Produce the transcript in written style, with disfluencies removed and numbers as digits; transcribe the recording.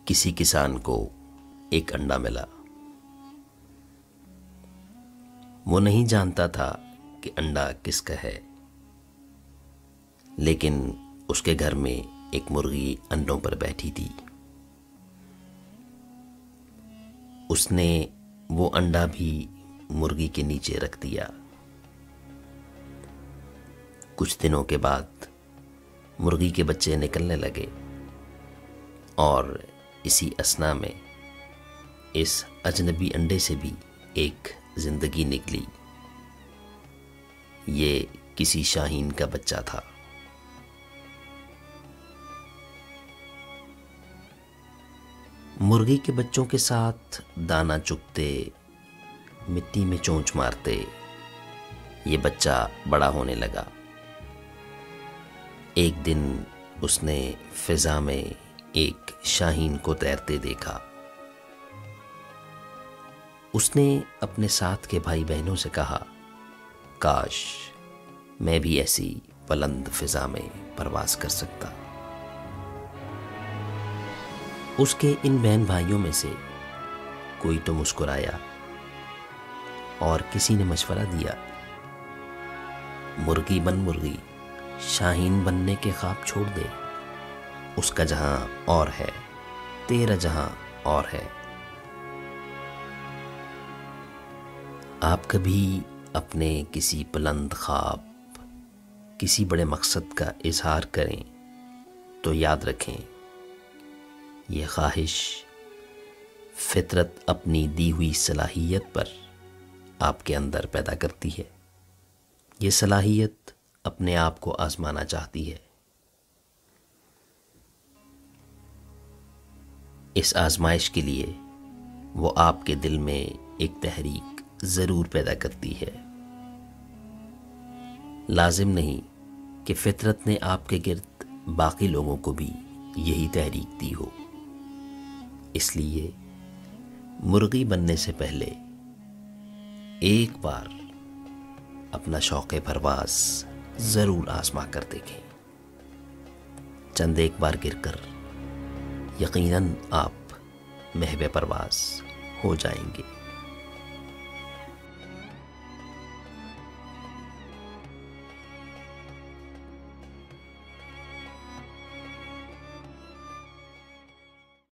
کسی کسان کو ایک انڈا ملا۔ وہ نہیں جانتا تھا کہ انڈا کس کا ہے، لیکن اس کے گھر میں ایک مرغی انڈوں پر بیٹھی تھی۔ اس نے وہ انڈا بھی مرغی کے نیچے رکھ دیا۔ کچھ دنوں کے بعد مرغی کے بچے نکلنے لگے، اور اسی اثنا میں اس اجنبی انڈے سے بھی ایک زندگی نکلی۔ یہ کسی شاہین کا بچہ تھا۔ مرغی کے بچوں کے ساتھ دانا چگتے، مٹی میں چونچ مارتے یہ بچہ بڑا ہونے لگا۔ ایک دن اس نے فضا میں ایک شاہین کو تیرتے دیکھا۔ اس نے اپنے ساتھ کے بھائی بہنوں سے کہا، کاش میں بھی ایسی بلند فضا میں پرواز کر سکتا۔ اس کے ان بہن بھائیوں میں سے کوئی تو مسکرایا، اور کسی نے مشورہ دیا، مرغی بن مرغی، شاہین بننے کے خواب چھوڑ دے۔ اس کا جہاں اور ہے، تیرا جہاں اور ہے۔ آپ کبھی اپنے کسی بلند خواب، کسی بڑے مقصد کا اظہار کریں تو یاد رکھیں، یہ خواہش فطرت اپنی دی ہوئی صلاحیت پر آپ کے اندر پیدا کرتی ہے۔ یہ صلاحیت اپنے آپ کو آزمانا چاہتی ہے۔ اس آزمائش کے لیے وہ آپ کے دل میں ایک تحریک ضرور پیدا کرتی ہے۔ لازم نہیں کہ فطرت نے آپ کے گرد باقی لوگوں کو بھی یہی تحریک دی ہو۔ اس لیے مرغی بننے سے پہلے ایک بار اپنا شوق پرواز ضرور آزما کر دیکھیں۔ چند ایک بار گر کر یقیناً آپ محو پرواز ہو جائیں گے۔